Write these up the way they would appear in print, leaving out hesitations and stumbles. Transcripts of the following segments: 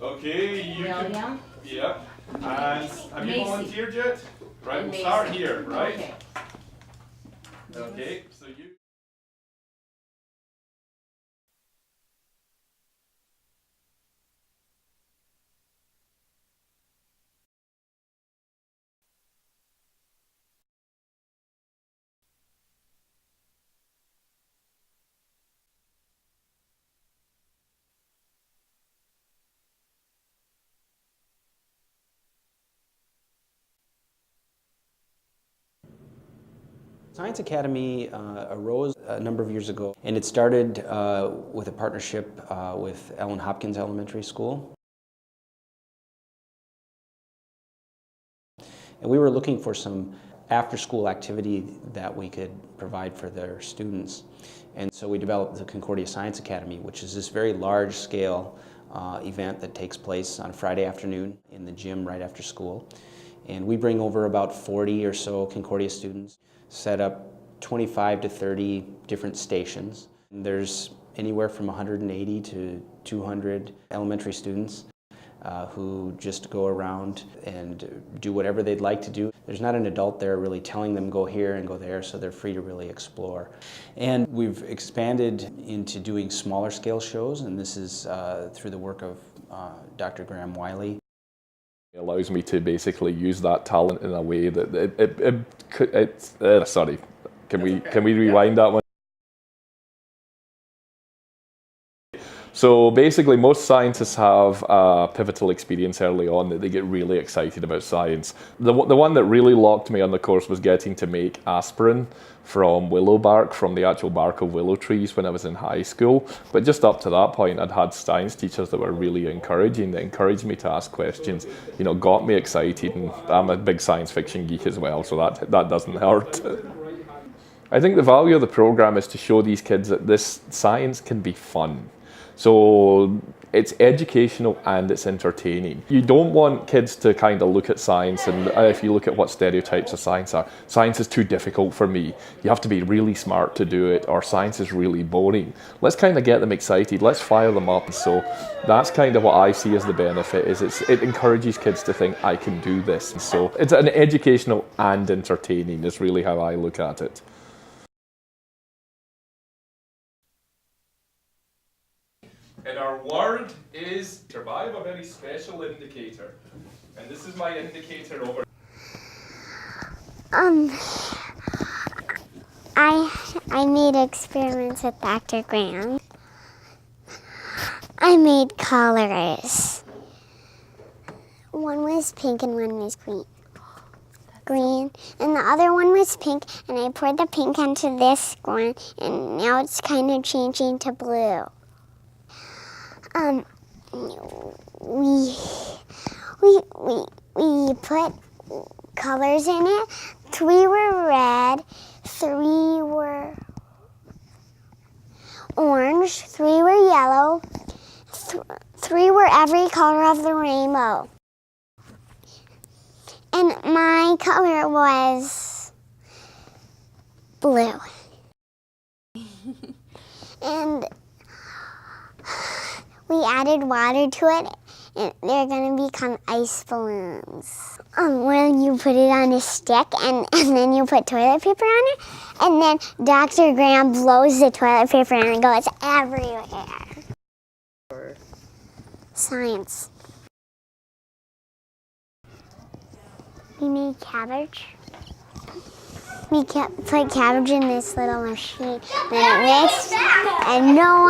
Okay, you William. can. Yeah. And have you volunteered yet? Right, we'll start here, right? Okay. Okay, so you. Science Academy arose a number of years ago, and it started with a partnership with Ellen Hopkins Elementary School. And we were looking for some after-school activity that we could provide for their students. And so we developed the Concordia Science Academy, which is this very large-scale event that takes place on a Friday afternoon in the gym right after school. And we bring over about 40 or so Concordia students, set up 25 to 30 different stations. And there's anywhere from 180 to 200 elementary students who just go around and do whatever they'd like to do. There's not an adult there really telling them go here and go there, so they're free to really explore. And we've expanded into doing smaller scale shows, and this is through the work of Dr. Graham Wiley. It allows me to basically use that talent in a way that sorry, can we rewind that one? So basically, most scientists have a pivotal experience early on that they get really excited about science. The one that really locked me on the course was getting to make aspirin from willow bark, from the actual bark of willow trees when I was in high school. But just up to that point, I'd had science teachers that were really encouraging, that encouraged me to ask questions, you know, got me excited, and I'm a big science fiction geek as well, so that doesn't hurt. I think the value of the program is to show these kids that this science can be fun. So it's educational and it's entertaining. You don't want kids to kind of look at science, and if you look at what stereotypes of science are, science is too difficult for me. You have to be really smart to do it, or science is really boring. Let's kind of get them excited. Let's fire them up. So that's kind of what I see as the benefit, is it encourages kids to think, I can do this. So it's an educational and entertaining is really how I look at it. And our word is survive, a very special indicator. And this is my indicator over. I made experiments with Dr. Graham. I made colors. One was pink and one was green, and the other one was pink, and I poured the pink into this one, and now it's kind of changing to blue. We put colors in it. 3 were red, 3 were orange, 3 were yellow, 3 were every color of the rainbow. And my color was blue. And we added water to it, and they're going to become ice balloons. Where you put it on a stick, and then you put toilet paper on it, and then Dr. Graham blows the toilet paper and it goes everywhere. Science. We made cabbage. We put cabbage in this little machine, then it mixed, and no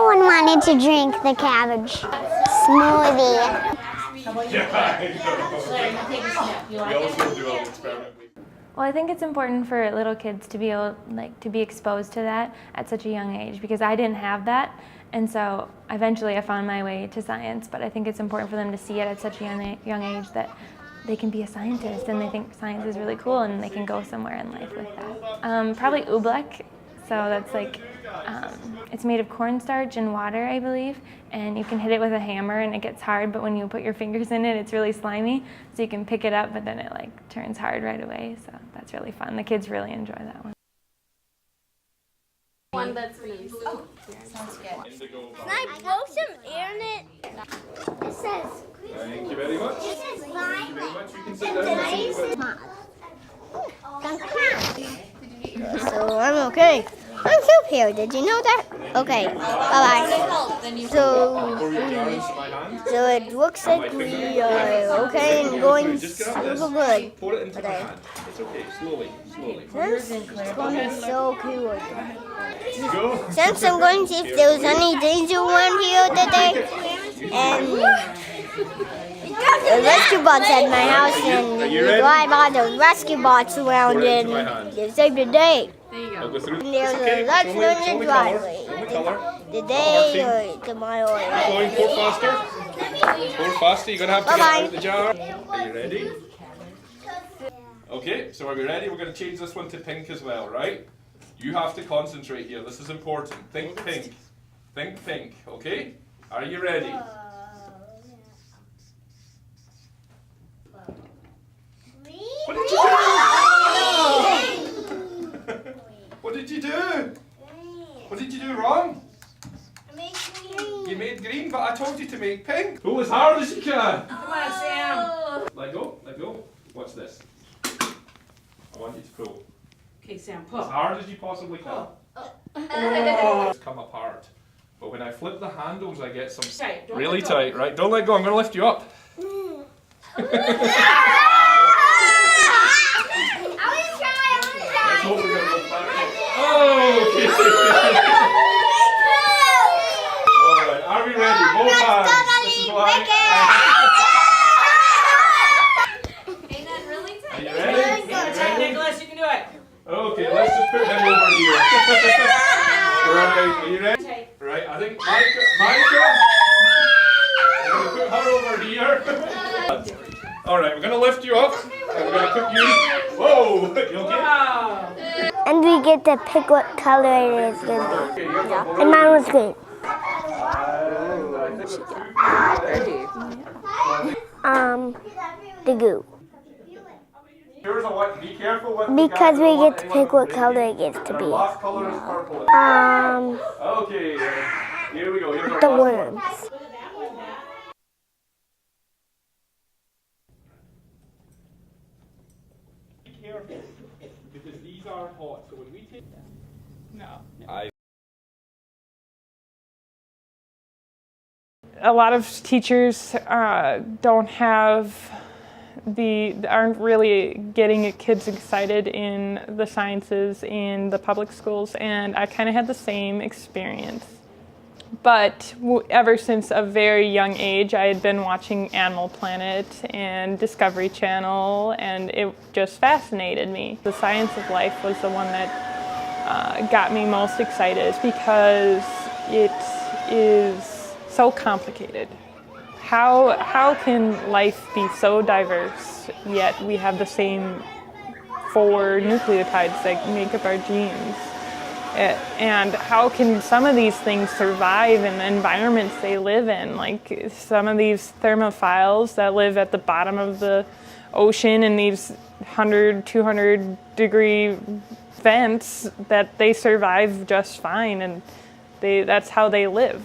one wanted to drink the cabbage smoothie. We also do an experiment. Well, I think it's important for little kids to be able, to be exposed to that at such a young age, because I didn't have that, and so eventually I found my way to science. But I think it's important for them to see it at such a young age that they can be a scientist, and they think science is really cool, and they can go somewhere in life with that. Probably oobleck. So that's it's made of cornstarch and water, I believe, and you can hit it with a hammer and it gets hard, but when you put your fingers in it, it's really slimy, so you can pick it up, but then it turns hard right away, so that's really fun. The kids really enjoy that one. One that's going to be sounds good. Can I blow some air in it? Thank you very much. Thank you very much. You can sit down and see. So I'm okay. I'm still here. Did you know that? Okay. Bye bye. So it looks like we are okay and going super good. Pour it into my hand. It's okay. Slowly. This is going to be so cool. Go. Since I'm going to see if there was any danger around here today, and the rescue bots at my house, and you drive all the rescue bots around and you save the day. I'll go through. And there's Okay, a let's it's learn only the colour. driveway. Only colour. Today or tomorrow. Going, pour faster. Pour faster. You're going to have to get out of the jar. Are you ready? Okay, so are we ready? We're going to change this one to pink as well, right? You have to concentrate here. This is important. Think pink. Think pink, okay? Are you ready? What did you do? What did you do? What did you do wrong? You made green, but I told you to make pink. Pull as hard as you can. Come on, Sam. Let go, let go. Watch this. I want you to pull Okay, Sam, as pull. hard as you possibly can. It's come apart. But when I flip the handles, I get some Tight. Don't really let go. tight, right? Don't let go. I'm going to lift you up. Let's hope we get a little back. Okay. Alright, are we ready? Both hands. This is what Are you ready? Tight, Nicholas, you can do it. Okay, let's just put him over here. Right, are you ready? Tight. Right, I think Micah, we're going to put her over here. Alright, we're going to lift you up, and we're going to put you, whoa, you okay? Wow. And we get to pick what color it is going to Okay, you're be. the And mine was green. The goo. Here's a what, be careful with Because we get to pick what color it gets to The be. last color is purple. Okay, here we go. Here's our The last worms. one. Be careful, because these are hot. So when we take a lot of teachers aren't really getting kids excited in the sciences in the public schools, and I kind of had the same experience. But ever since a very young age, I had been watching Animal Planet and Discovery Channel, and it just fascinated me. The science of life was the one that got me most excited because it is so complicated. How can life be so diverse, yet we have the same 4 nucleotides that make up our genes? And how can some of these things survive in the environments they live in? Like some of these thermophiles that live at the bottom of the ocean in these 100, 200 degree vents, that they survive just fine, and that's how they live.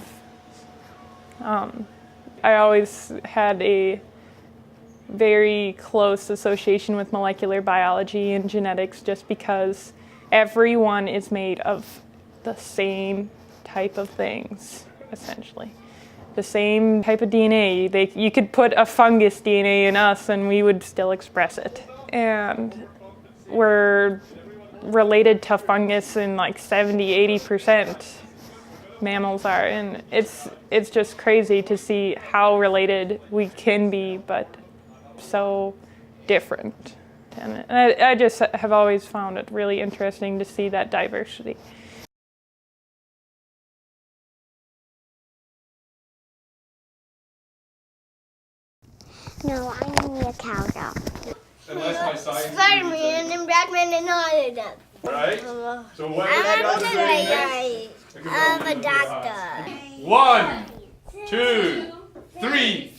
I always had a very close association with molecular biology and genetics just because everyone is made of the same type of things, essentially. The same type of DNA. You could put a fungus DNA in us and we would still express it. And we're related to fungus in like 70-80%. Mammals are, and it's just crazy to see how related we can be, but so different. And I just have always found it really interesting to see that diversity. No, I need a cowgirl. Unless my science Spider-Man and Batman and all of them. right? So what I'm are a you guys doing next? I'm a doctor. 1, 2, 3.